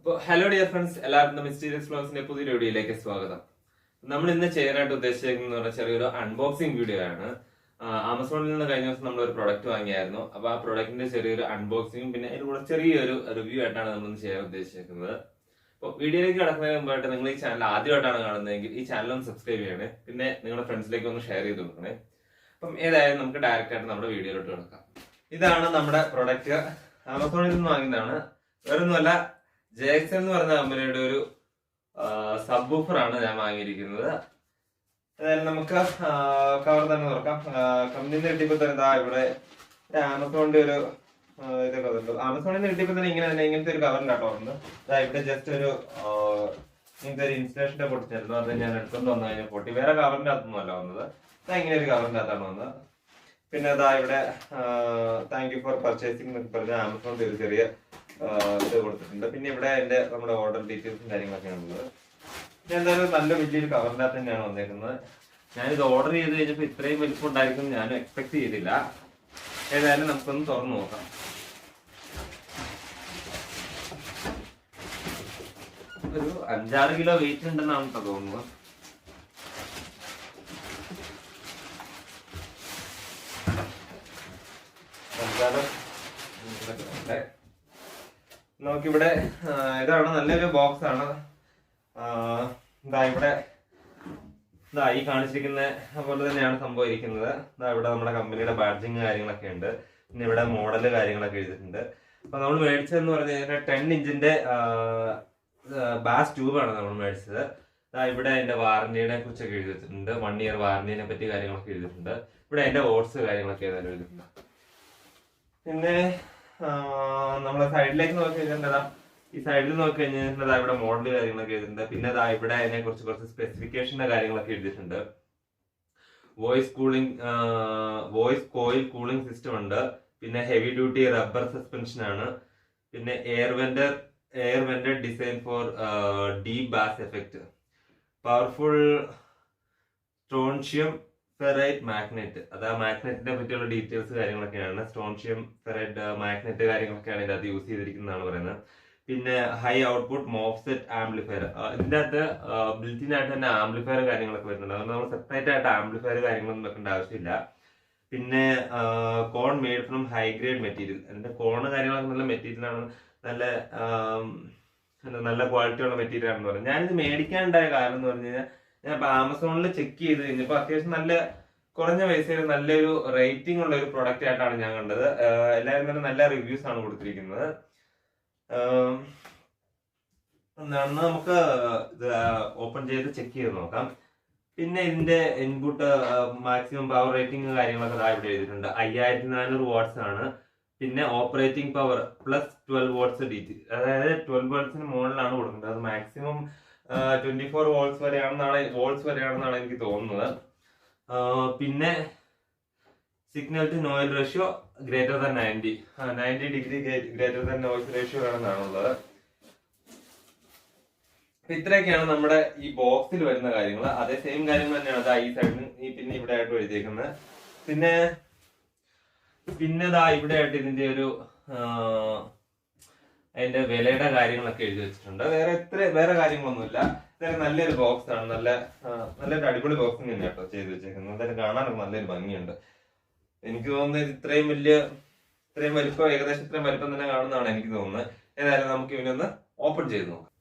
Hello dear friends, എല്ലാവർക്കും mysterious വ്ലോഗ്സിന്റെ പുതിയൊരു വീഡിയോയിലേക്ക് സ്വാഗതം. നമ്മൾ ഇന്ന് ചെയ്യാനായിട്ട് ഉദ്ദേശിച്ചിരിക്കുന്ന ചെറിയൊരു അൺബോക്സിംഗ് വീഡിയോ ആണ്. ആമസോണിൽ നിന്ന് കഴിഞ്ഞ ദിവസം നമ്മൾ ഒരു പ്രൊഡക്റ്റ് വാങ്ങിയായിരുന്നു. അപ്പൊ ആ പ്രൊഡക്റ്റിന്റെ ചെറിയൊരു അൺബോക്സിംഗും പിന്നെ അതിന്റെ കൂടെ ചെറിയൊരു റിവ്യൂ ആയിട്ടാണ് നമ്മൾ ഇന്ന് ചെയ്യാൻ ഉദ്ദേശിക്കുന്നത്. അപ്പോൾ വീഡിയോയിലേക്ക് കടക്കുന്നതിന് മുമ്പായിട്ട് നിങ്ങൾ ഈ ചാനൽ ആദ്യമായിട്ടാണ് കാണുന്നതെങ്കിൽ ഈ ചാനൽ ഒന്ന് സബ്സ്ക്രൈബ് ചെയ്യണേ, പിന്നെ നിങ്ങളുടെ ഫ്രണ്ട്സിലേക്ക് ഒന്ന് ഷെയർ ചെയ്ത് കൊടുക്കണേ. അപ്പം ഏതായാലും നമുക്ക് ഡയറക്റ്റ് ആയിട്ട് നമ്മുടെ വീഡിയോയിലോട്ട് കിടക്കാം. ഇതാണ് നമ്മുടെ പ്രൊഡക്റ്റ്. ആമസോണിൽ നിന്ന് വാങ്ങിയതാണ്. വേറൊന്നുമല്ല, Jxl എന്ന് പറയുന്ന കമ്പനിയുടെ ഒരു സബ്വൂഫർ ആണ് ഞാൻ വാങ്ങിയിരിക്കുന്നത്. അതായത് നമുക്ക് കവർ തന്നെ തുറക്കാം. കമ്പനിയിൽ നിന്ന് കിട്ടിയപ്പോൾ തന്നെ ഇവിടെ ആമസോണിന്റെ ഒരു ഇതൊക്കെ ഉണ്ട്. ആമസോണിൽ നിന്ന് കിട്ടിയപ്പോൾ തന്നെ ഇങ്ങനത്തെ ഒരു കവറിന്റെ ആട്ടോ. ഇവിടെ ജസ്റ്റ് ഒരു ഇങ്ങനത്തെ ഒരു ഇൻസ്റ്റലേഷന്റെ പൊട്ടിച്ചായിരുന്നു. അത് ഞാൻ എടുത്തുകൊണ്ട് വന്നു കഴിഞ്ഞാൽ പൊട്ടി. വേറെ കവറിന്റെ അകത്തൊന്നും അല്ല വന്നത്. ഇങ്ങനെ ഒരു കവറിന്റെ അകത്താണ് വന്നത്. പിന്നെ ഇവിടെ താങ്ക് യു ഫോർ പർച്ചേസിംഗ് എന്നൊക്കെ പറഞ്ഞ ആമസോണിന്റെ ഒരു ചെറിയ ഇത് കൊടുത്തിട്ടുണ്ട്. പിന്നെ ഇവിടെ നമ്മുടെ ഓർഡർ ഡീറ്റെയിൽസും കാര്യങ്ങളൊക്കെയാണ് ഉള്ളത്. എന്തായാലും നല്ല വലിയൊരു കവറിന്റെ അകത്ത് തന്നെയാണ് വന്നേക്കുന്നത്. ഞാനിത് ഓർഡർ ചെയ്ത് കഴിഞ്ഞപ്പോൾ ഇത്രയും വലിപ്പം ഉണ്ടായിരിക്കും ഞാൻ എക്സ്പെക്ട് ചെയ്തില്ല. ഏതായാലും നമുക്കൊന്ന് തുറന്നു നോക്കാം. ഒരു 5-6 കിലോ വെയിറ്റ് ഉണ്ടെന്നാണ് തോന്നുന്നത്. നമുക്കിവിടെ ഇതാണ് നല്ലൊരു ബോക്സ് ആണ്. ഇവിടെ ഈ കാണിച്ചിരിക്കുന്ന പോലെ തന്നെയാണ് സംഭവം ഇരിക്കുന്നത്. ഇവിടെ നമ്മുടെ കമ്പനിയുടെ ബാഡ്ജിങ് കാര്യങ്ങളൊക്കെ ഉണ്ട്. പിന്നെ ഇവിടെ മോഡല് കാര്യങ്ങളൊക്കെ എഴുതിയിട്ടുണ്ട്. അപ്പൊ നമ്മൾ മേടിച്ചതെന്ന് പറഞ്ഞു കഴിഞ്ഞാൽ 10 ഇഞ്ചിന്റെ ബാസ് ട്യൂബാണ് നമ്മൾ മേടിച്ചത്. ഇവിടെ അതിന്റെ വാറന്റിയെ കുറിച്ചൊക്കെ എഴുതി വെച്ചിട്ടുണ്ട്. 1 ഇയർ വാറന്റിനെ പറ്റി കാര്യങ്ങളൊക്കെ എഴുതിയിട്ടുണ്ട്. ഇവിടെ അതിന്റെ ഓട്സ് കാര്യങ്ങളൊക്കെ ഏതായാലും എഴുതിയിട്ടുണ്ട്. പിന്നെ നമ്മളെ സൈഡിലേക്ക് നോക്കി കഴിഞ്ഞാൽ ഈ സൈഡിൽ നോക്കി കഴിഞ്ഞാൽ ഇവിടെ മോഡൽ കാര്യങ്ങളൊക്കെ എഴുതിയിട്ടുണ്ട്. പിന്നെ ഇവിടെ അതിനെ കുറിച്ച് കുറച്ച് സ്പെസിഫിക്കേഷന്റെ കാര്യങ്ങളൊക്കെ എഴുതിയിട്ടുണ്ട്. വോയിസ് കോയിൽ കൂളിംഗ് സിസ്റ്റം ഉണ്ട്. പിന്നെ ഹെവി ഡ്യൂട്ടി റബ്ബർ സസ്പെൻഷൻ ആണ്. പിന്നെ air vented design for deep bass effect, powerful strontium ferrite magnet. അത് ആ മാഗ്നറ്റിനെ പറ്റിയുള്ള ഡീറ്റെയിൽസ് കാര്യങ്ങളൊക്കെയാണ്. സ്ട്രോൺഷ്യം ഫെറൈറ്റ് മാഗ്നറ്റ് കാര്യങ്ങളൊക്കെയാണ് ഇതിനകത്ത് യൂസ് ചെയ്തിരിക്കുന്നതാണ് പറയുന്നത്. പിന്നെ ഹൈ ഔട്ട്പുട്ട് മോഫ്സെറ്റ് ആംപ്ലിഫയർ. ഇതിന്റെ അകത്ത് ബിൽറ്റിൻ ആയിട്ട് തന്നെ ആംപ്ലിഫയർ കാര്യങ്ങളൊക്കെ വരുന്നുണ്ട്. അതുകൊണ്ട് നമ്മൾ സെപ്പറേറ്റ് ആയിട്ട് ആംപ്ലിഫയർ കാര്യങ്ങളൊന്നും വെക്കേണ്ട ആവശ്യമില്ല. പിന്നെ cone made from high grade material. അതിന്റെ കോണ് കാര്യങ്ങളൊക്കെ നല്ല മെറ്റീരിയലാണ്. നല്ല ക്വാളിറ്റി ഉള്ള മെറ്റീരിയൽ ആണെന്ന് പറയുന്നത്. ഞാനിത് മേടിക്കാനുണ്ടായ കാരണം എന്ന് പറഞ്ഞു കഴിഞ്ഞാൽ ഞാൻ ഇപ്പൊ ആമസോണിൽ ചെക്ക് ചെയ്ത് കഴിഞ്ഞപ്പോ അത്യാവശ്യം നല്ല കുറഞ്ഞ പൈസയിൽ നല്ലൊരു റേറ്റിംഗ് ഉള്ള ഒരു പ്രൊഡക്റ്റ് ആയിട്ടാണ് ഞാൻ കണ്ടത്. എല്ലാവരും തന്നെ നല്ല റിവ്യൂസ് ആണ് കൊടുത്തിരിക്കുന്നത്. എന്താണെന്ന് നമുക്ക് ഇത് ഓപ്പൺ ചെയ്ത് ചെക്ക് ചെയ്ത് നോക്കാം. പിന്നെ ഇതിന്റെ ഇൻപുട്ട് മാക്സിമം പവർ റേറ്റിംഗ് കാര്യങ്ങളൊക്കെ ഇവിടെ എഴുതിയിട്ടുണ്ട്. 5400 വാട്ട്സ് ആണ്. പിന്നെ operating power plus 12 watts DC, അതായത് 12 വാട്ട്സിന് മുകളിലാണ് കൊടുക്കുന്നത്. അത് മാക്സിമം 24 വോൾട്സ് വരെയാണെന്നാണ് എനിക്ക് തോന്നുന്നത്. പിന്നെ signal to noise ratio greater than 90 degree greater than noise ratio ആണെന്നാണുള്ളത്. ഇത്രയൊക്കെയാണ് നമ്മുടെ ഈ ബോക്സിൽ വരുന്ന കാര്യങ്ങൾ. അതേ സെയിം കാര്യങ്ങൾ തന്നെയാണ് ഈ സൈഡിൽ പിന്നെ ഇവിടെ ആയിട്ട് എഴുതിയേക്കുന്നത്. പിന്നെ ഇവിടെ ആയിട്ട് ഇതിന്റെ ഒരു അതിന്റെ വിലയുടെ കാര്യങ്ങളൊക്കെ എഴുതി വെച്ചിട്ടുണ്ട്. വേറെ കാര്യങ്ങളൊന്നുമില്ല. ഇതൊക്കെ നല്ലൊരു ബോക്സ് ആണ്. നല്ലൊരു അടിപൊളി ബോക്സിങ് തന്നെ കേട്ടോ ചെയ്ത് വെച്ചേക്കുന്നത്. എന്തായാലും കാണാനൊക്കെ നല്ലൊരു ഭംഗിയുണ്ട്. എനിക്ക് തോന്നുന്നത് ഇത്രയും വലിപ്പം, ഏകദേശം ഇത്രയും വലിപ്പം തന്നെ കാണുന്നതാണ് എനിക്ക് തോന്നുന്നത്. ഏതായാലും നമുക്ക് ഇവനൊന്ന് ഓപ്പൺ ചെയ്ത് നോക്കാം.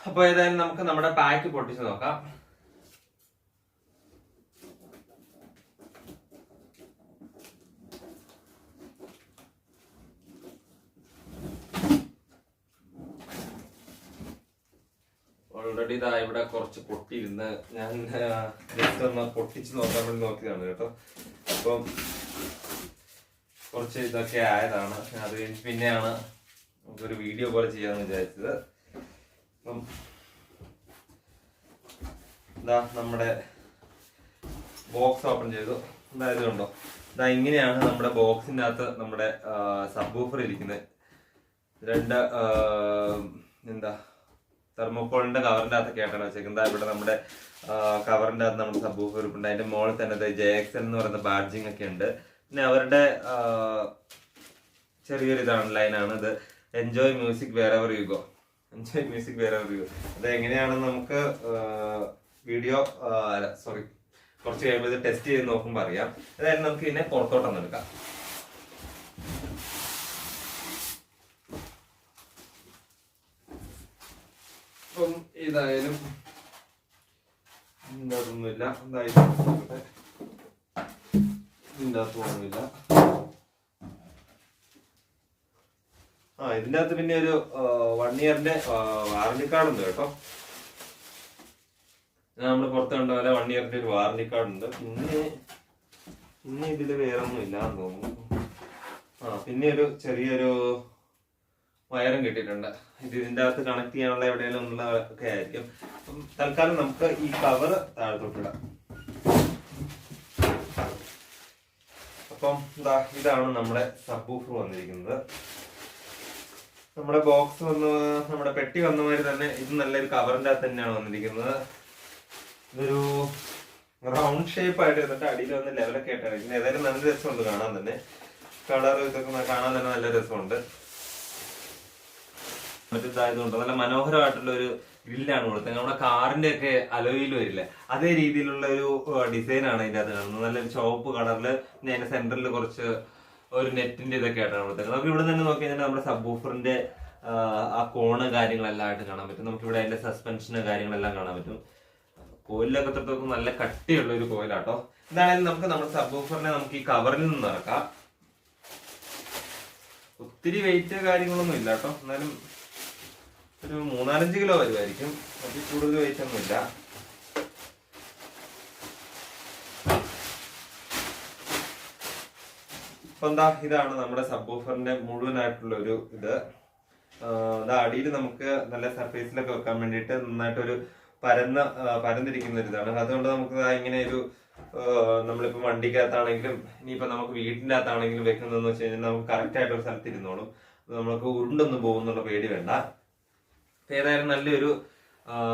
അപ്പൊ ഏതായാലും നമുക്ക് നമ്മുടെ പാക്ക് പൊട്ടിച്ച് നോക്കാം. ഓൾറെഡി ഇവിടെ കുറച്ച് പൊട്ടിയിരുന്ന് ഞാൻ ജസ്റ്റ് ഒന്ന് പൊട്ടിച്ച് നോക്കാൻ വേണ്ടി നോക്കിയതാണ് കേട്ടോ. അപ്പം കുറച്ച് ഇതൊക്കെ ആയതാണ്. അത് കഴിഞ്ഞ് പിന്നെയാണ് നമുക്കൊരു വീഡിയോ പോലെ ചെയ്യാന്ന് വിചാരിച്ചത്. അപ്പം നമ്മുടെ ബോക്സ് ഓപ്പൺ ചെയ്തു. അതായത് കണ്ടോ, ഇങ്ങനെയാണ് നമ്മുടെ ബോക്സിന്റെ അകത്ത് നമ്മുടെ സബ്വൂഫർ ഇരിക്കുന്നത്. 2 തെർമോക്കോളിന്റെ കവറിന്റെ അകത്തൊക്കെ ആയിട്ടാണ് വെച്ചേക്കുന്നത്. ഇവിടെ നമ്മുടെ കവറിന്റെ അകത്ത് നമ്മുടെ സബ്വൂഫർ ഉണ്ട്. അതിന്റെ മുകളിൽ തന്നെ Jxl എന്ന് പറയുന്ന ബാഡ്ജിങ് ഒക്കെ ഉണ്ട്. പിന്നെ അവരുടെ ചെറിയൊരു ഇതാണ് ലൈനാണ് ഇത്. Enjoy music wherever you go. Enjoy music വേറെ റിവ്യൂ. അത് എങ്ങനെയാണെന്ന് നമുക്ക് വീഡിയോ സോറി കുറച്ച് കഴിയുമ്പോൾ ഇത് ടെസ്റ്റ് ചെയ്ത് നോക്കുമ്പോൾ അറിയാം. അതായത് നമുക്ക് ഇതിനെ പുറത്തോട്ടൊന്ന് എടുക്കാം. അപ്പം ഏതായാലും ഒന്നുമില്ല, ഇതിൻ്റെ അകത്ത് ഒന്നുമില്ല. ഇതിൻ്റെ അകത്ത് പിന്നെ ഒരു 1 ഇയറിന്റെ വാറന്റി കാർഡ് ഉണ്ട് കേട്ടോ. നമ്മൾ പുറത്ത് കണ്ട പോലെ 1 ഇയറിന്റെ ഒരു വാറന്റി കാർഡ് ഉണ്ട്. പിന്നെ ഇതില് വേറെ ഒന്നും ഇല്ലാന്ന് തോന്നുന്നു. പിന്നെ ഒരു ചെറിയൊരു വയറും കിട്ടിയിട്ടുണ്ട്. ഇതിന്റെ അകത്ത് കണക്ട് ചെയ്യാനുള്ള എവിടെയെങ്കിലും ഒന്നുള്ള ഒക്കെ ആയിരിക്കും. അപ്പം തൽക്കാലം നമുക്ക് ഈ കവർ താഴത്തോട്ടിടാം. അപ്പം ഇതാണ് നമ്മുടെ സബ്വൂഫർ വന്നിരിക്കുന്നത്. നമ്മുടെ ബോക്സ് നമ്മുടെ പെട്ടി വന്ന മാതിരി തന്നെ ഇത് നല്ലൊരു കവറിന്റെ അകത്ത് തന്നെയാണ് വന്നിരിക്കുന്നത്. ഇതൊരു റൗണ്ട് ഷേപ്പ് ആയിട്ട് ഇരുന്നിട്ട് അടിയിൽ വന്ന് ലെവലൊക്കെ ആയിട്ടാണ്. ഇതിന് ഏതായാലും നല്ല രസമുണ്ട് കാണാൻ തന്നെ. കളർ ഇതൊക്കെ കാണാൻ തന്നെ നല്ല രസമുണ്ട്. മറ്റേതായതുകൊണ്ട് നല്ല മനോഹരമായിട്ടുള്ള ഒരു ഗ്രില്ലാണ് കൊടുത്തത്. നമ്മുടെ കാറിന്റെ ഒക്കെ അലോയിൽ വരില്ല അതേ രീതിയിലുള്ള ഒരു ഡിസൈനാണ് ഇതിന്റെ അകത്ത് കാണുന്നത്. നല്ലൊരു ചുവപ്പ് കളറില് പിന്നെ അതിന്റെ സെന്ററിൽ കുറച്ച് ഒരു നെറ്റിന്റെ ഇതൊക്കെ ആയിട്ടാണ് കൊടുത്തത്. നമുക്ക് ഇവിടെ തന്നെ നോക്കി കഴിഞ്ഞാൽ നമ്മുടെ സബ്വൂഫറിന്റെ ആ കോണ് കാര്യങ്ങളെല്ലാം ആയിട്ട് കാണാൻ പറ്റും. നമുക്ക് ഇവിടെ അതിന്റെ സസ്പെൻഷന് കാര്യങ്ങളെല്ലാം കാണാൻ പറ്റും. കോയിലൊക്കെ തൊട്ട് നല്ല കട്ടിയുള്ള ഒരു കോയിലാട്ടോ. എന്തായാലും നമുക്ക് നമ്മുടെ സബ്വൂഫറിനെ നമുക്ക് ഈ കവറിൽ നിന്ന് ഇറക്കാം. ഒത്തിരി വെയിറ്റ് കാര്യങ്ങളൊന്നും ഇല്ല കേട്ടോ. എന്നാലും ഒരു 3-4 കിലോ വരുമായിരിക്കും. അതിൽ കൂടുതൽ വെയിറ്റ് ഒന്നും ഇല്ല. അപ്പൊ ഇതാണ് നമ്മുടെ സബ്വൂഫറിന്റെ മുഴുവനായിട്ടുള്ള ഒരു ഇത്. അടിയിൽ നമുക്ക് നല്ല സർഫേസിലൊക്കെ വെക്കാൻ വേണ്ടിയിട്ട് നന്നായിട്ടൊരു പരന്നിരിക്കുന്ന ഒരു ഇതാണ്. അതുകൊണ്ട് നമുക്ക് ഇങ്ങനെ ഒരു നമ്മളിപ്പോ വണ്ടിക്കകത്താണെങ്കിലും ഇനിയിപ്പോ നമുക്ക് വീട്ടിന്റെ അകത്താണെങ്കിലും വെക്കുന്നതെന്ന് വെച്ച് കഴിഞ്ഞാൽ നമുക്ക് കറക്റ്റ് ആയിട്ട് ഒരു സ്ഥലത്ത് ഇരുന്നോളും. നമുക്ക് ഉരുണ്ടൊന്നും പോകുന്നുള്ള പേടി വേണ്ട. ഏതായാലും നല്ലൊരു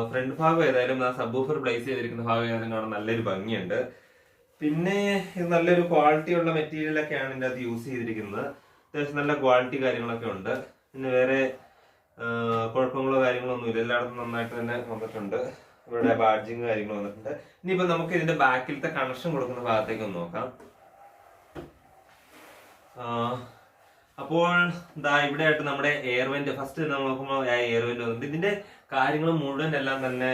ഫ്രണ്ട് ഭാഗം ഏതായാലും ആ സബ്വൂഫർ പ്ലേസ് ചെയ്തിരിക്കുന്ന ഭാഗം ഏതായാലും കാണാൻ നല്ലൊരു ഭംഗിയുണ്ട്. പിന്നെ ഇത് നല്ലൊരു ക്വാളിറ്റി ഉള്ള മെറ്റീരിയൽ ഒക്കെയാണ് ഇതിന്റെ അകത്ത് യൂസ് ചെയ്തിരിക്കുന്നത്. അത്യാവശ്യം നല്ല ക്വാളിറ്റി കാര്യങ്ങളൊക്കെ ഉണ്ട്. പിന്നെ വേറെ കുഴപ്പങ്ങളോ കാര്യങ്ങളോ ഒന്നുമില്ല. എല്ലായിടത്തും നന്നായിട്ട് തന്നെ വന്നിട്ടുണ്ട്. ഇവിടെ ബാഡ്ജിങ് കാര്യങ്ങൾ വന്നിട്ടുണ്ട്. ഇനിയിപ്പോ നമുക്ക് ഇതിന്റെ ബാക്കിലത്തെ കണക്ഷൻ കൊടുക്കുന്ന ഭാഗത്തേക്ക് ഒന്ന് നോക്കാം. അപ്പോൾ ഇവിടെ ആയിട്ട് നമ്മുടെ എയർവെന്റ് ഫസ്റ്റ് നമ്മൾ നോക്കുമ്പോൾ എയർവെന്റ് വന്നിട്ട് ഇതിന്റെ കാര്യങ്ങൾ മുഴുവൻ എല്ലാം തന്നെ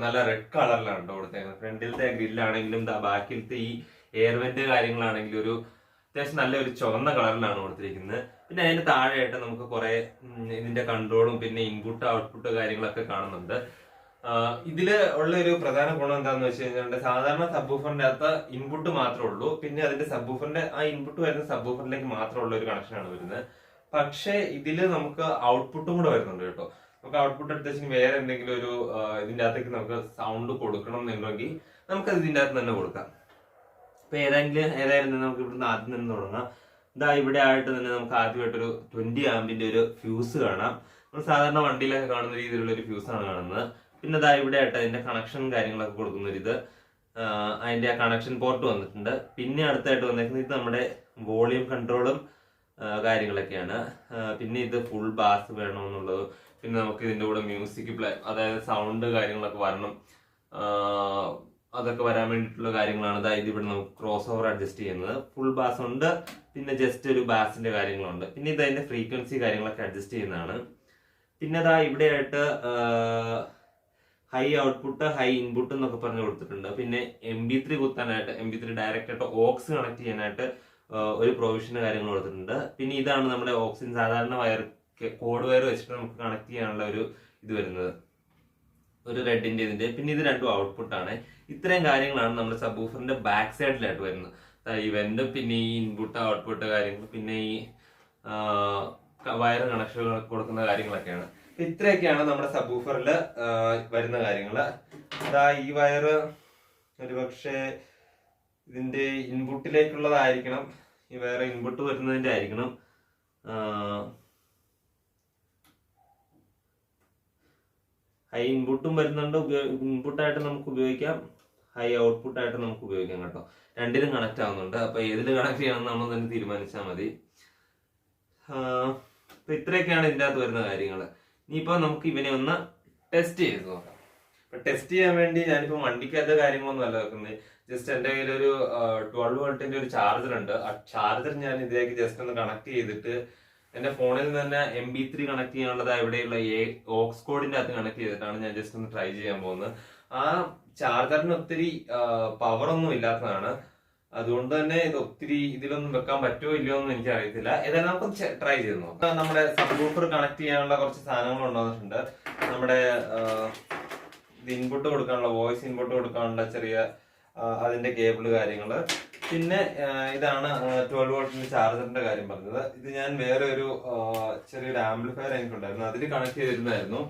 നല്ല റെഡ് കളറിലാണ് കൊടുത്തേക്കുന്നത്. ഫ്രണ്ടിലത്തെ ഗ്രില്ലാണെങ്കിലും ബാക്കിലത്തെ ഈ എയർവെന്റ് കാര്യങ്ങളാണെങ്കിലും ഒരു അത്യാവശ്യം നല്ലൊരു ചുവന്ന കളറിലാണ് കൊടുത്തിരിക്കുന്നത്. പിന്നെ അതിന്റെ താഴെയായിട്ട് നമുക്ക് കുറെ ഇതിന്റെ കൺട്രോളും പിന്നെ ഇൻപുട്ട് ഔട്ട്പുട്ട് കാര്യങ്ങളൊക്കെ കാണുന്നുണ്ട്. ഇതില് ഉള്ള ഒരു പ്രധാന ഗുണം എന്താണെന്ന് വെച്ച് കഴിഞ്ഞാൽ സാധാരണ സബ്വൂഫറിന്റെ അകത്ത് ഇൻപുട്ട് മാത്രമേ ഉള്ളൂ. പിന്നെ അതിന്റെ സബ്വൂഫറിന്റെ ആ ഇൻപുട്ട് വരുന്ന സബ്വൂഫറിലേക്ക് മാത്രമുള്ള ഒരു കണക്ഷനാണ് വരുന്നത്. പക്ഷെ ഇതില് നമുക്ക് ഔട്ട്പുട്ടും കൂടെ വരുന്നുണ്ട് കേട്ടോ. നമുക്ക് ഔട്ട്പുട്ട് എടുത്തേക്ക് വേറെ എന്തെങ്കിലും ഒരു ഇതിന്റെ അകത്തേക്ക് നമുക്ക് സൗണ്ട് കൊടുക്കണം എന്നുണ്ടെങ്കിൽ നമുക്കത് ഇതിന്റെ അകത്ത് തന്നെ കൊടുക്കാം. അപ്പൊ ഏതായാലും നമുക്ക് ഇവിടുന്ന് ആദ്യം തന്നെ തുടങ്ങാം. ഇവിടെ ആയിട്ട് തന്നെ നമുക്ക് ആദ്യമായിട്ടൊരു 20 ആമ്പിന്റെ ഒരു ഫ്യൂസ് കാണാം. നമ്മൾ സാധാരണ വണ്ടിയിലൊക്കെ കാണുന്ന രീതിയിലുള്ള ഒരു ഫ്യൂസാണ് കാണുന്നത്. പിന്നെ ഇവിടെ ആയിട്ട് അതിന്റെ കണക്ഷൻ കാര്യങ്ങളൊക്കെ കൊടുക്കുന്ന ഒരു ഇത് അതിന്റെ ആ കണക്ഷൻ പോർട്ട് വന്നിട്ടുണ്ട്. പിന്നെ അടുത്തായിട്ട് വന്നേക്കുന്നത് ഇത് നമ്മുടെ വോളിയം കൺട്രോളും കാര്യങ്ങളൊക്കെയാണ്. പിന്നെ ഇത് ഫുൾ ബാസ് വേണമെന്നുള്ളത്. പിന്നെ നമുക്ക് ഇതിന്റെ കൂടെ മ്യൂസിക് പ്ലേ അതായത് സൗണ്ട് കാര്യങ്ങളൊക്കെ വരണം. അതൊക്കെ വരാൻ വേണ്ടിയിട്ടുള്ള കാര്യങ്ങളാണ്. അതായത് ഇവിടെ നമുക്ക് ക്രോസ് ഓവർ അഡ്ജസ്റ്റ് ചെയ്യുന്നത്. ഫുൾ ബാസ് ഉണ്ട്. പിന്നെ ജസ്റ്റ് ഒരു ബാസിന്റെ കാര്യങ്ങളുണ്ട്. പിന്നെ ഇത് അതിന്റെ ഫ്രീക്വൻസി കാര്യങ്ങളൊക്കെ അഡ്ജസ്റ്റ് ചെയ്യുന്നതാണ്. പിന്നെ ഇവിടെ ആയിട്ട് ഹൈ ഔട്ട്പുട്ട് ഹൈ ഇൻപുട്ട് എന്നൊക്കെ പറഞ്ഞു കൊടുത്തിട്ടുണ്ട്. പിന്നെ MP3 കുത്താനായിട്ട് MP3 ഡയറക്റ്റ് ആയിട്ട് ഓക്സ് കണക്ട് ചെയ്യാനായിട്ട് ഒരു പ്രൊവിഷന് കാര്യങ്ങൾ കൊടുത്തിട്ടുണ്ട്. പിന്നെ ഇതാണ് നമ്മുടെ ഓക്സിൻ സാധാരണ വയർ കോഡ് വയർ വെച്ചിട്ട് നമുക്ക് കണക്ട് ചെയ്യാനുള്ള ഒരു ഇത് വരുന്നത്, ഒരു റെഡിന്റെ ഇതിന്റെ. പിന്നെ ഇത് രണ്ടും ഔട്ട്പുട്ടാണ്. ഇത്രയും കാര്യങ്ങളാണ് നമ്മുടെ സബ്വൂഫറിന്റെ ബാക്ക് സൈഡിലായിട്ട് വരുന്നത്. ഈ വെന്റ് പിന്നെ ഈ ഇൻപുട്ട് ഔട്ട്പുട്ട് കാര്യങ്ങൾ പിന്നെ ഈ വയർ കണക്ഷൻ കൊടുക്കുന്ന കാര്യങ്ങളൊക്കെയാണ്. ഇത്രയൊക്കെയാണ് നമ്മുടെ സബ്വൂഫറിൽ വരുന്ന കാര്യങ്ങള്. ഈ വയറ് ഒരുപക്ഷെ ഇതിന്റെ ഇൻപുട്ടിലേക്കുള്ളതായിരിക്കണം. ഈ വയറ് ഇൻപുട്ട് വരുന്നതിന്റെ ആയിരിക്കണം. ഹൈ ഇൻപുട്ടും വരുന്നുണ്ട്. ഇൻപുട്ടായിട്ട് നമുക്ക് ഉപയോഗിക്കാം, ഹൈ ഔട്ട്പുട്ടായിട്ട് നമുക്ക് ഉപയോഗിക്കാം കേട്ടോ. രണ്ടിലും കണക്ട് ആവുന്നുണ്ട്. അപ്പൊ ഏതിൽ കണക്ട് ചെയ്യണമെന്ന് നമ്മൾ തന്നെ തീരുമാനിച്ചാൽ മതി. അപ്പൊ ഇത്രയൊക്കെയാണ് ഇതിൻ്റെ അകത്ത് വരുന്ന കാര്യങ്ങൾ. ഇനിയിപ്പോ നമുക്ക് ഇവനെ ഒന്ന് ടെസ്റ്റ് ചെയ്ത് നോക്കാം. അപ്പൊ ടെസ്റ്റ് ചെയ്യാൻ വേണ്ടി ഞാനിപ്പോ വണ്ടിക്കകത്ത് കാര്യങ്ങളൊന്നും അല്ല വെക്കുന്നത്. ജസ്റ്റ് എന്റെ കയ്യിൽ ഒരു 12 വോൾട്ടിന്റെ ഒരു ചാർജർ ഉണ്ട്. ആ ചാർജർ ഞാൻ ഇതിലേക്ക് ജസ്റ്റ് ഒന്ന് കണക്ട് ചെയ്തിട്ട് എന്റെ ഫോണിൽ നിന്ന് തന്നെ MP3 കണക്ട് ചെയ്യാനുള്ളത് ഇവിടെയുള്ള ഓക്സ് കോഡിന്റെ അകത്ത് കണക്ട് ചെയ്തിട്ടാണ് ഞാൻ ജസ്റ്റ് ഒന്ന് ട്രൈ ചെയ്യാൻ പോകുന്നത്. ആ ചാർജറിന് ഒത്തിരി പവർ ഒന്നും ഇല്ലാത്തതാണ്. അതുകൊണ്ട് തന്നെ ഇത് ഒത്തിരി ഇതിലൊന്നും വെക്കാൻ പറ്റുമോ ഇല്ലയോ എന്ന് എനിക്ക് അറിയത്തില്ല. ഏതായാലും നമുക്ക് ട്രൈ ചെയ്ത് നോക്കാം. നമ്മുടെ സബ്വൂഫർ കണക്ട് ചെയ്യാനുള്ള കുറച്ച് സാധനങ്ങൾ ഉണ്ടാകുന്നുണ്ട്. നമ്മുടെ ഇത് ഇൻപുട്ട് കൊടുക്കാനുള്ള വോയിസ് ഇൻപുട്ട് കൊടുക്കാനുള്ള ചെറിയ അതിന്റെ കേബിള് കാര്യങ്ങള്. പിന്നെ ഇതാണ് 12 വോൾട്ടിന്റെ ചാർജറിന്റെ കാര്യം പറഞ്ഞത്. ഇത് ഞാൻ വേറെ ഒരു ചെറിയൊരു ആംപ്ലിഫയർ എനിക്കുണ്ടായിരുന്നു, അതിൽ കണക്ട് ചെയ്തിരുന്നായിരുന്നു.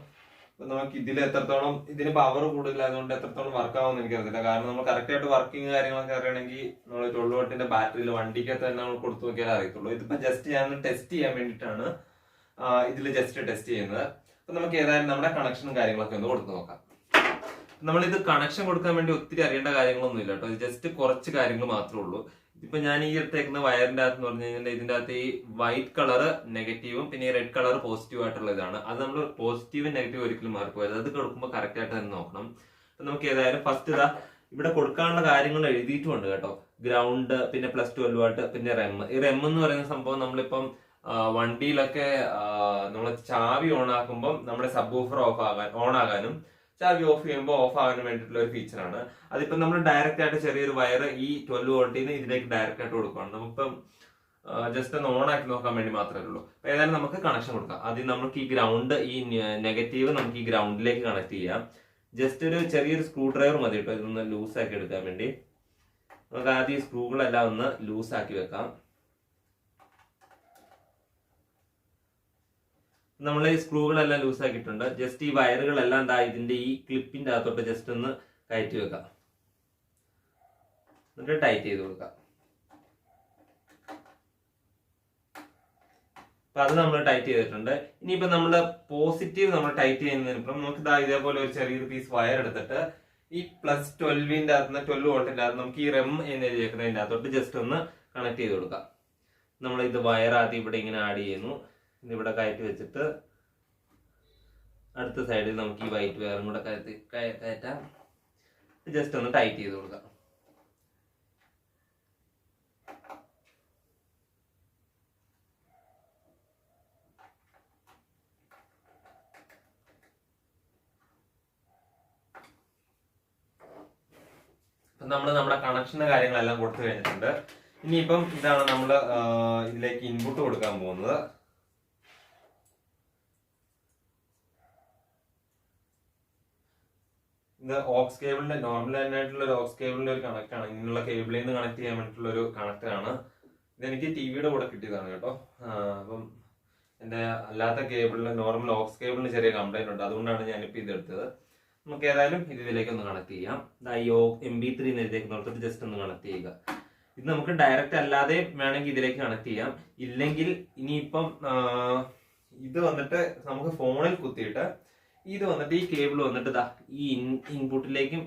അപ്പൊ നമുക്ക് ഇതിൽ എത്രത്തോളം ഇതിന് പവർ കൂടുതലായതുകൊണ്ട് എത്രത്തോളം വർക്ക് ആവുമെന്ന് എനിക്കറിയില്ല. കാരണം നമ്മൾ കറക്റ്റ് ആയിട്ട് വർക്കിംഗ് കാര്യങ്ങളൊക്കെ അറിയണമെങ്കിൽ നമ്മൾ 12 വോൾട്ടിന്റെ ബാറ്ററിയിൽ വണ്ടിക്കകത്ത് തന്നെ നമ്മൾ കൊടുത്തു നോക്കിയാലേ അറിയത്തുള്ളൂ. ഇതിപ്പോ ജസ്റ്റ് ഞാൻ ടെസ്റ്റ് ചെയ്യാൻ വേണ്ടിയിട്ടാണ് ഇതിൽ ജസ്റ്റ് ടെസ്റ്റ് ചെയ്യുന്നത്. അപ്പൊ നമുക്ക് ഏതായാലും നമ്മുടെ കണക്ഷനും കാര്യങ്ങളൊക്കെ ഒന്ന് കൊടുത്തു നോക്കാം. നമ്മൾ ഇത് കണക്ഷൻ കൊടുക്കാൻ വേണ്ടി ഒത്തിരി അറിയേണ്ട കാര്യങ്ങളൊന്നും ഇല്ല കേട്ടോ. ജസ്റ്റ് കുറച്ച് കാര്യങ്ങൾ മാത്രമേ ഉള്ളൂ. ഇപ്പൊ ഞാൻ ഈ എടുത്തേക്കുന്ന വയറിന്റെ അകത്ത് എന്ന് പറഞ്ഞു കഴിഞ്ഞാൽ ഇതിന്റെ അകത്ത് ഈ വൈറ്റ് കളർ നെഗറ്റീവും പിന്നെ ഈ റെഡ് കളർ പോസിറ്റീവ് ആയിട്ടുള്ള ഇതാണ്. അത് നമ്മൾ പോസിറ്റീവും നെഗറ്റീവ് ഒരിക്കലും മാറിപ്പോയത്. അത് കൊടുക്കുമ്പോൾ കറക്റ്റ് ആയിട്ട് തന്നെ നോക്കണം. അപ്പൊ നമുക്ക് ഏതായാലും ഫസ്റ്റ് ഇതാ ഇവിടെ കൊടുക്കാനുള്ള കാര്യങ്ങൾ എഴുതിയിട്ടുമുണ്ട് കേട്ടോ. ഗ്രൗണ്ട്, പിന്നെ +12 വാട്ട്, പിന്നെ റെം. ഈ റെം എന്ന് പറയുന്ന സംഭവം നമ്മളിപ്പം വണ്ടിയിലൊക്കെ നമ്മൾ ചാവി ഓൺ ആക്കുമ്പോൾ നമ്മുടെ സബ്വൂഫർ ഓൺ ആകാനും ചാവി ഓഫ് ചെയ്യുമ്പോൾ ഓഫ് ആകാനും വേണ്ടിയിട്ടുള്ള ഒരു ഫീച്ചറാണ്. അതിപ്പോ നമ്മൾ ഡയറക്റ്റ് ആയിട്ട് ചെറിയൊരു വയർ ഈ 12 വോൾട്ടിന് ഇതിലേക്ക് ഡയറക്റ്റ് ആയിട്ട് കൊടുക്കുകയാണ്. നമുക്കിപ്പം ജസ്റ്റ് ഒന്ന് ഓൺ ആക്കി നോക്കാൻ വേണ്ടി മാത്രമേ ഉള്ളൂ. ഏതായാലും നമുക്ക് കണക്ഷൻ കൊടുക്കാം. ആദ്യം നമുക്ക് ഈ ഗ്രൗണ്ട്, ഈ നെഗറ്റീവ് നമുക്ക് ഈ ഗ്രൗണ്ടിലേക്ക് കണക്ട് ചെയ്യാം. ജസ്റ്റ് ഒരു ചെറിയൊരു സ്ക്രൂ ഡ്രൈവർ മതി കേട്ടോ ഇതൊന്ന് ലൂസ് ആക്കി എടുക്കാൻ വേണ്ടി. നമുക്ക് ആദ്യം ഈ സ്ക്രൂകളെല്ലാം ഒന്ന് ലൂസ് ആക്കി വെക്കാം. നമ്മൾ ഈ സ്ക്രൂകളെല്ലാം ലൂസ് ആക്കിയിട്ടുണ്ട്. ജസ്റ്റ് ഈ വയറുകളെല്ലാം ഇതിന്റെ ഈ ക്ലിപ്പിന്റെ അകത്തോട്ട് ജസ്റ്റ് ഒന്ന് കയറ്റി വെക്കാം. എന്നിട്ട് ടൈറ്റ് ചെയ്ത് കൊടുക്കാം. അപ്പൊ അത് നമ്മൾ ടൈറ്റ് ചെയ്തിട്ടുണ്ട്. ഇനിയിപ്പോ നമ്മള് പോസിറ്റീവ് നമ്മൾ ടൈറ്റ് ചെയ്യുന്നതിനപ്പുറം നമുക്ക് ഇതേപോലെ ഒരു ചെറിയൊരു പീസ് വയർ എടുത്തിട്ട് ഈ +12ന്റെ അകത്ത് 12 വോൾട്ടിന്റെ അകത്ത് നമുക്ക് ഈ റെം എന്ന് എഴുതിയേക്കുന്നതിന്റെ അകത്തോട്ട് ജസ്റ്റ് ഒന്ന് കണക്ട് ചെയ്ത് കൊടുക്കാം. നമ്മൾ ഇത് വയർ ആദ്യം ഇവിടെ ഇങ്ങനെ ആഡ് ചെയ്യുന്നു. ഇതിവിടെ കയറ്റി വെച്ചിട്ട് അടുത്ത സൈഡിൽ നമുക്ക് ഈ വൈറ്റ് വയറും കൂടെ കയറ്റാം. ജസ്റ്റ് ഒന്ന് ടൈറ്റ് ചെയ്ത് കൊടുക്കാം. നമ്മൾ നമ്മുടെ കണക്ഷന്റെ കാര്യങ്ങളെല്ലാം കൊടുത്തു കഴിഞ്ഞിട്ടുണ്ട്. ഇനിയിപ്പം ഇതാണ് നമ്മൾ ഇതിലേക്ക് ഇൻപുട്ട് കൊടുക്കാൻ പോകുന്നത്. ഇത് ഓക്സ് കേബിളിന്റെ നോർമൽ ആയിട്ടുള്ള ഒരു ഓക്സ് കേബിളിന്റെ ഒരു കണക്ട് ആണ്. ഇങ്ങനെയുള്ള കേബിളിൽ നിന്ന് കണക്ട് ചെയ്യാൻ വേണ്ടിയിട്ടുള്ള ഒരു കണക്ട് ആണ്. ഇതെനിക്ക് ടിവിയുടെ കൂടെ കിട്ടിയതാണ് കേട്ടോ. അപ്പം എന്റെ അല്ലാത്ത കേബിളിന് നോർമൽ ഓക്സ് കേബിളിന് ചെറിയ കംപ്ലൈന്റ് ഉണ്ട്. അതുകൊണ്ടാണ് ഞാനിപ്പോൾ ഇതെടുത്തത്. നമുക്ക് ഏതായാലും ഇതിലേക്ക് ഒന്ന് കണക്ട് ചെയ്യാം. ഈ MP3 ഇതിലേക്ക് നോർത്തിട്ട് ജസ്റ്റ് ഒന്ന് കണക്ട് ചെയ്യുക. ഇത് നമുക്ക് ഡയറക്റ്റ് അല്ലാതെ വേണമെങ്കിൽ ഇതിലേക്ക് കണക്ട് ചെയ്യാം. ഇല്ലെങ്കിൽ ഇനിയിപ്പം ഇത് വന്നിട്ട് നമുക്ക് ഫോണിൽ കുത്തിയിട്ട് ഇത് വന്നിട്ട് ഈ കേബിൾ വന്നിട്ട് ഈ ഇൻപുട്ടിലേക്കും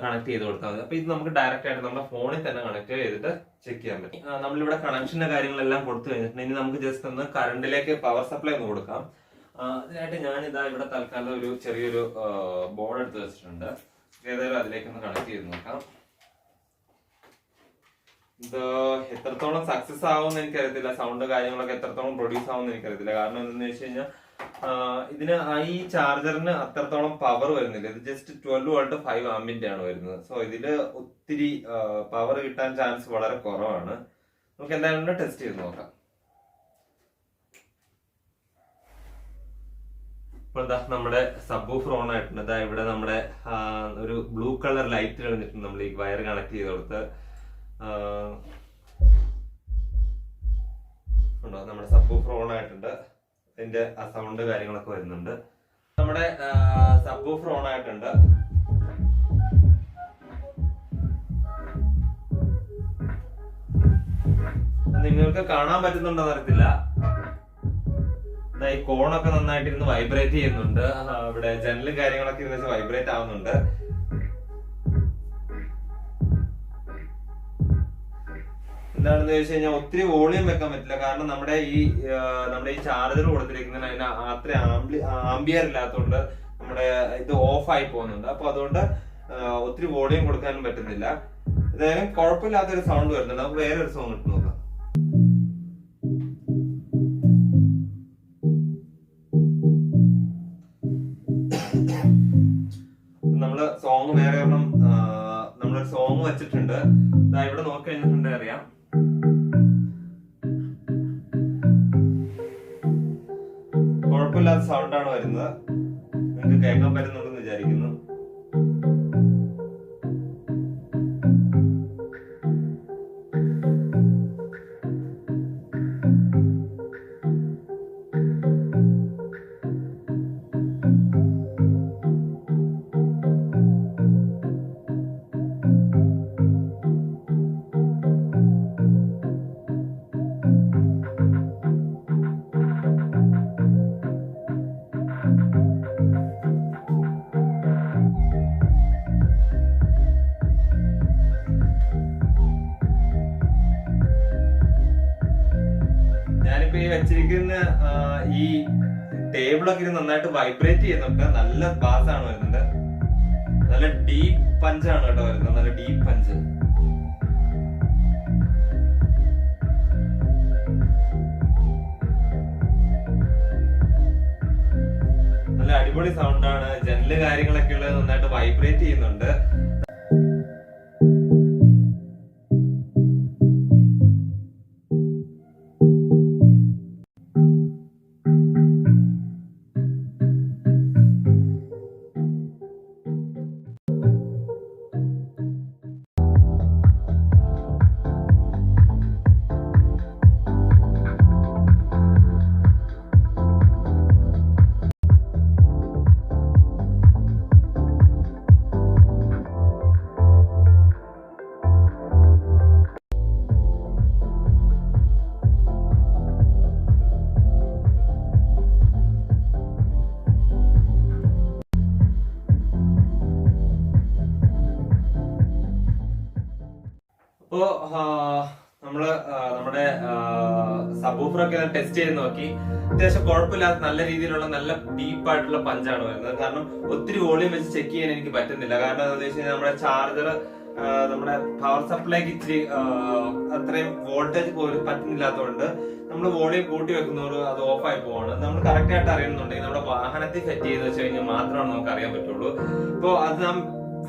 കണക്ട് ചെയ്ത് കൊടുത്താൽ മതി. അപ്പൊ ഇത് നമുക്ക് ഡയറക്റ്റ് ആയിട്ട് നമ്മുടെ ഫോണിൽ തന്നെ കണക്ട് ചെയ്തിട്ട് ചെക്ക് ചെയ്യാൻ പറ്റും. നമ്മളിവിടെ കണക്ഷന്റെ കാര്യങ്ങളെല്ലാം കൊടുത്തു കഴിഞ്ഞിട്ടുണ്ട്. ഇനി നമുക്ക് ജസ്റ്റ് ഒന്ന് കറണ്ടിലേക്ക് പവർ സപ്ലൈ ഒന്ന് കൊടുക്കാം. അതിനായിട്ട് ഞാനിതാ ഇവിടെ തൽക്കാലം ഒരു ചെറിയൊരു ബോർഡ് എടുത്ത് വെച്ചിട്ടുണ്ട്. ഏതായാലും അതിലേക്ക് ഒന്ന് കണക്ട് ചെയ്ത് നോക്കാം. ഇത് എത്രത്തോളം സക്സസ് ആവുമെന്ന് എനിക്കറിയത്തില്ല. സൗണ്ട് കാര്യങ്ങളൊക്കെ എത്രത്തോളം പ്രൊഡ്യൂസ് ആവുമെന്ന് എനിക്കറിയത്തില്ല. കാരണം എന്താണെന്ന് വെച്ച് കഴിഞ്ഞാൽ ഇതിന് ഈ ചാർജറിന് അത്രത്തോളം പവർ വരുന്നില്ല. ഇത് ജസ്റ്റ് 12 വോൾട്ട് 5 ആമ്പിന്റെ ആണ് വരുന്നത്. സോ ഇതില് ഒത്തിരി പവർ കിട്ടാൻ ചാൻസ് വളരെ കുറവാണ്. നമുക്ക് എന്തായാലും ടെസ്റ്റ് ചെയ്ത് നോക്കാം. ഇപ്പോൾ നമ്മുടെ സബ്വൂഫർ ഓൺ ആയിട്ടുണ്ട്. ഇവിടെ നമ്മുടെ ഒരു ബ്ലൂ കളർ ലൈറ്റ് കളഞ്ഞിട്ടുണ്ട്. നമ്മൾ ഈ വയർ കണക്ട് ചെയ്ത് കൊടുത്ത് നമ്മുടെ സബ്വൂഫർ ഓൺ ആയിട്ടുണ്ട്. അതിന്റെ സൗണ്ട് കാര്യങ്ങളൊക്കെ വരുന്നുണ്ട്. നമ്മുടെ സബ്വൂഫർ ഓൺ ആയിട്ടുണ്ട്. നിങ്ങൾക്ക് കാണാൻ പറ്റുന്നുണ്ടോന്ന് അറിയത്തില്ല. ഈ കോണൊക്കെ നന്നായിട്ട് ഇരുന്ന് വൈബ്രേറ്റ് ചെയ്യുന്നുണ്ട്. ഇവിടെ ജനലും കാര്യങ്ങളൊക്കെ ഇരുന്ന് വൈബ്രേറ്റ് ആവുന്നുണ്ട്. എന്താണെന്ന് ചോദിച്ചു കഴിഞ്ഞാൽ ഒത്തിരി വോളിയം വെക്കാൻ പറ്റില്ല. കാരണം നമ്മുടെ ഈ ചാർജർ കൊടുത്തിരിക്കുന്നതിന് അതിന് അത്ര ആംബിയർ ഇല്ലാത്തതുകൊണ്ട് നമ്മുടെ ഇത് ഓഫ് ആയി പോകുന്നുണ്ട്. അപ്പൊ അതുകൊണ്ട് ഒത്തിരി വോളിയം കൊടുക്കാനും പറ്റുന്നില്ല. എന്തായാലും കുഴപ്പമില്ലാത്തൊരു സൗണ്ട് വരുന്നുണ്ട്. നമുക്ക് വേറെ ഒരു സോങ് ഇട്ട് നോക്കാം. നമ്മള് സോങ് വേറെ ഒരെണ്ണം നമ്മളൊരു സോങ് വെച്ചിട്ടുണ്ട്. ഇവിടെ നോക്കി കഴിഞ്ഞിട്ടുണ്ടെങ്കിൽ അറിയാം. കുഴപ്പമില്ലാത്ത സൗണ്ടാണ് വരുന്നത്. നിങ്ങൾക്ക് കേൾക്കാൻ പറ്റുന്നുണ്ടെന്ന് വിചാരിക്കുന്നു. ഞാനിപ്പോ ഈ വെച്ചിരിക്കുന്ന ഈ ടേബിളൊക്കെ ഇത് നന്നായിട്ട് വൈബ്രേറ്റ് ചെയ്യുന്നുണ്ട്. നല്ല ബാസ് ആണ് വരുന്നത്. നല്ല ഡീപ്പ് പഞ്ചാണ് കേട്ടോ വരുന്നത്. നല്ല ഡീപ്പ് പഞ്ച്. നല്ല അടിപൊളി സൗണ്ടാണ്. ജനല് കാര്യങ്ങളൊക്കെ ഉള്ളത് നന്നായിട്ട് വൈബ്രേറ്റ് ചെയ്യുന്നുണ്ട്. അപ്പോ നമ്മുടെ സബൂഫർ ഒക്കെ ടെസ്റ്റ് ചെയ്ത് നോക്കി. അത്യാവശ്യം കുഴപ്പമില്ലാത്ത നല്ല രീതിയിലുള്ള നല്ല ഡീപ്പായിട്ടുള്ള പഞ്ചാണ് വരുന്നത്. കാരണം ഒത്തിരി വോളിയം വെച്ച് ചെക്ക് ചെയ്യാൻ എനിക്ക് പറ്റുന്നില്ല. കാരണം എന്താണെന്ന് വെച്ച് കഴിഞ്ഞാൽ നമ്മുടെ ചാർജർ നമ്മുടെ പവർ സപ്ലൈക്ക് ഇച്ചിരി അത്രയും വോൾട്ടേജ് പോലും പറ്റുന്നില്ലാത്തതുകൊണ്ട് നമ്മൾ വോളിയം കൂട്ടി വെക്കുന്നതോട് അത് ഓഫ് ആയി പോവാണ്. നമ്മൾ കറക്റ്റ് ആയിട്ട് അറിയുന്നുണ്ടെങ്കിൽ നമ്മുടെ വാഹനത്തിൽ സെറ്റ് ചെയ്ത് വെച്ച് കഴിഞ്ഞാൽ മാത്രമാണ് നമുക്ക് അറിയാൻ പറ്റുള്ളൂ. അപ്പോൾ അത് നാം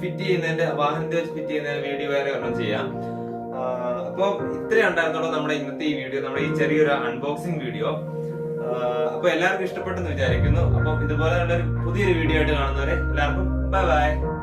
ഫിറ്റ് ചെയ്യുന്നതിന്റെ വാഹനത്തിൽ വെച്ച് ഫിറ്റ് ചെയ്യുന്നതിന്റെ വീഡിയോ വേറെ ഒരെണ്ണം ചെയ്യാം. അപ്പൊ ഇത്രയും ഉണ്ടായിരുന്നുള്ളൂ നമ്മുടെ ഇന്നത്തെ ഈ വീഡിയോ, നമ്മുടെ ഈ ചെറിയൊരു അൺബോക്സിംഗ് വീഡിയോ. അപ്പൊ എല്ലാവർക്കും ഇഷ്ടപ്പെട്ടെന്ന് വിചാരിക്കുന്നു. അപ്പൊ ഇതുപോലെയുള്ള ഒരു പുതിയൊരു വീഡിയോ ആയിട്ട് കാണുന്നവരെ എല്ലാവർക്കും ബൈ ബൈ.